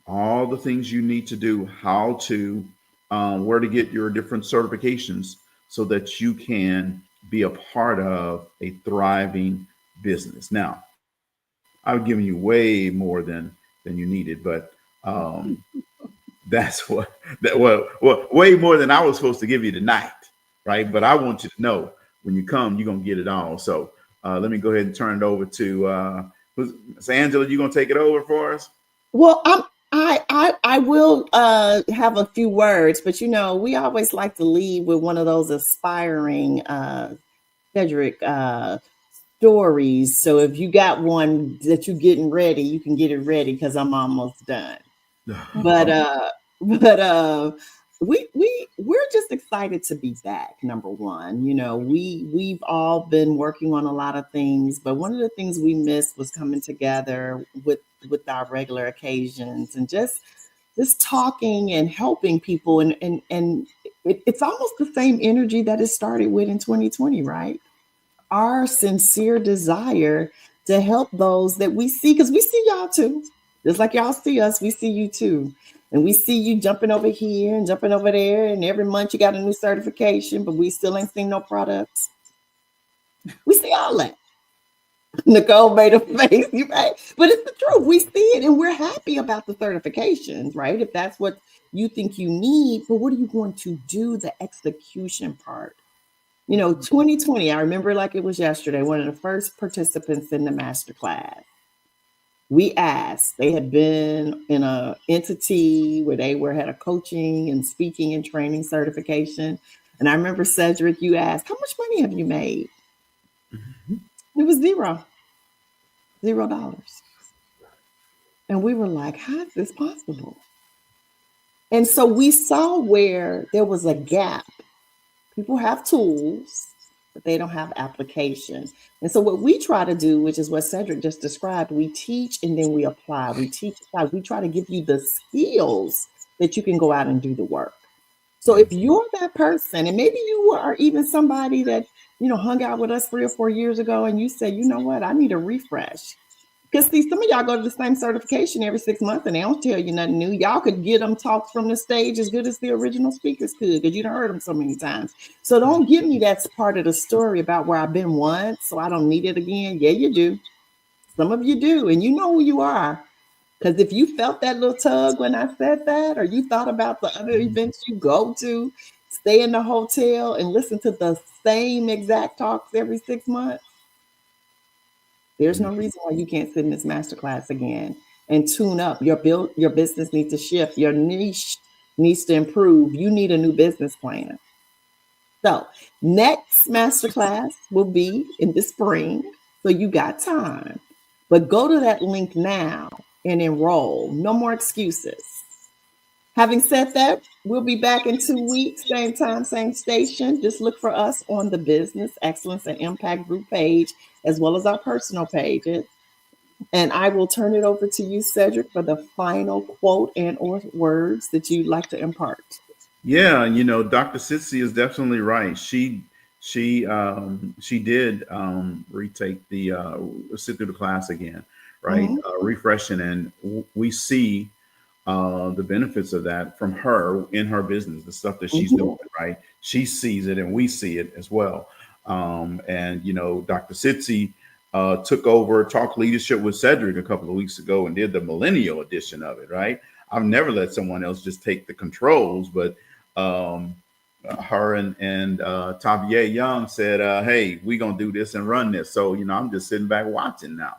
all the things you need to do, how to, where to get your different certifications so that you can be a part of a thriving business. Now, I've given you way more than you needed, but that's way more than I was supposed to give you tonight, right? But I want you to know when you come, you're going to get it all. So let me go ahead and turn it over to Ms. Angela. You going to take it over for us? Well, I will have a few words, but we always like to leave with one of those aspiring Cedric stories. So if you got one that you're getting ready, you can get it ready because I'm almost done. But we're just excited to be back. Number one, we've all been working on a lot of things, but one of the things we missed was coming together with our regular occasions and just talking and helping people, and it's almost the same energy that it started with in 2020, right? Our sincere desire to help those that we see, because we see y'all too. Just like y'all see us, we see you too. And we see you jumping over here and jumping over there. And every month you got a new certification, but we still ain't seen no products. We see all that. Nicole made a face, you right? But it's the truth. We see it and we're happy about the certifications, right? If that's what you think you need, but what are you going to do? The execution part. 2020, I remember like it was yesterday, one of the first participants in the masterclass. We asked, they had been in an entity where they had a coaching and speaking and training certification. And I remember, Cedric, you asked, how much money have you made? Mm-hmm. It was $0. And we were like, how is this possible? And so we saw where there was a gap. People have tools, but they don't have application. And so what we try to do, which is what Cedric just described, we teach and then we apply. We teach, we try to give you the skills that you can go out and do the work. So if you're that person, and maybe you are even somebody that, hung out with us 3 or 4 years ago, and you say, you know what, I need a refresh. Because see, some of y'all go to the same certification every 6 months and they don't tell you nothing new. Y'all could get them talks from the stage as good as the original speakers could, because you done heard them so many times. So don't give me that's part of the story about where I've been once, so I don't need it again. Yeah, you do. Some of you do, and you know who you are. Because if you felt that little tug when I said that, or you thought about the other events you go to, stay in the hotel and listen to the same exact talks every 6 months, there's no reason why you can't sit in this masterclass again and tune up. Your business needs to shift. Your niche needs to improve. You need a new business plan. So next masterclass will be in the spring. So you got time. But go to that link now and enroll. No more excuses. Having said that, we'll be back in 2 weeks, same time, same station. Just look for us on the Business Excellence and Impact Group page, as well as our personal pages. And I will turn it over to you, Cedric, for the final quote and or words that you'd like to impart. Yeah, Dr. Sitsi is definitely right. She did retake sit through the class again, right? Mm-hmm. Refreshing, and we see the benefits of that from her in her business, the stuff that she's doing, right? She sees it and we see it as well. And Dr. Sitsi took over Talk Leadership with Cedric a couple of weeks ago and did the millennial edition of it, right? I've never let someone else just take the controls, but her and Tavier Young said, hey, we're going to do this and run this. So, I'm just sitting back watching now.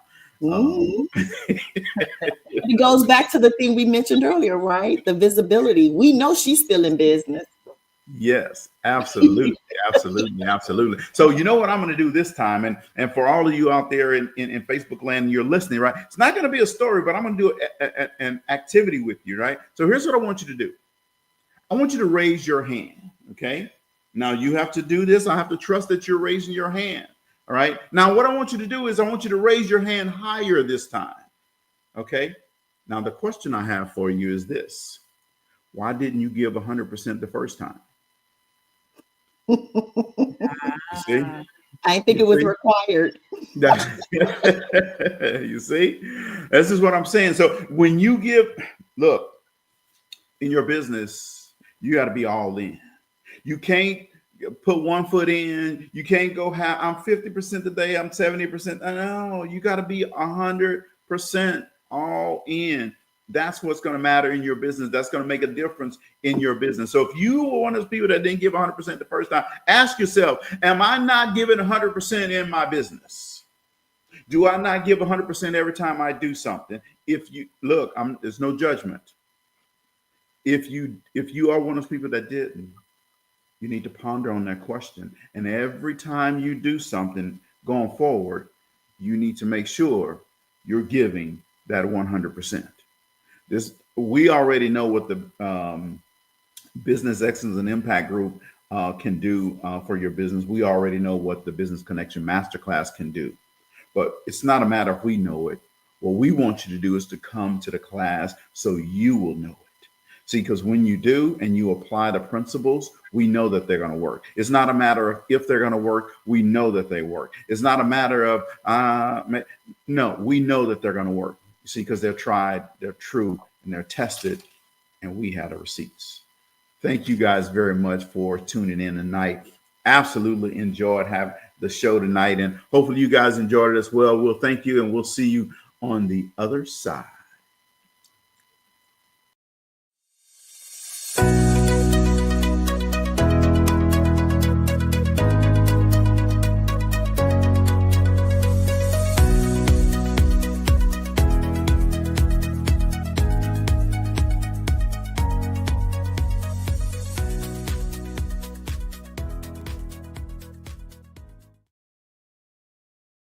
It goes back to the thing we mentioned earlier, right? The visibility. We know she's still in business. Yes, absolutely. Absolutely. So you know what I'm going to do this time, and for all of you out there in Facebook land, you're listening, right? It's not going to be a story, but I'm going to do an activity with you, right? So here's what I want you to do. I want you to raise your hand, okay? Now you have to do this. I have to trust that you're raising your hand. All right. Now, what I want you to do is I want you to raise your hand higher this time. OK. Now, the question I have for you is this. Why didn't you give 100% the first time? You see? I think it was required. You see, this is what I'm saying. So when you look, in your business, you got to be all in. You can't put 1 foot in. You can't go I'm 50% today, I'm 70%. No, you got to be 100% all in. That's what's going to matter in your business. That's going to make a difference in your business. So if you were one of those people that didn't give 100% the first time, ask yourself, am I not giving 100% in my business? Do I not give 100% every time I do something? If you look, there's no judgment. If you are one of those people that didn't, you need to ponder on that question. And every time you do something going forward, you need to make sure you're giving that 100%. We already know what the Business Excellence and Impact Group can do for your business. We already know what the Business Connection Masterclass can do, but it's not a matter if we know it. What we want you to do is to come to the class so you will know it. See, because when you do and you apply the principles, we know that they're going to work. It's not a matter of if they're going to work. We know that they work. It's not a matter of, no, we know that they're going to work. You see, because they're tried, they're true, and they're tested, and we have the receipts. Thank you guys very much for tuning in tonight. Absolutely enjoyed having the show tonight, and hopefully you guys enjoyed it as well. We'll thank you, and we'll see you on the other side.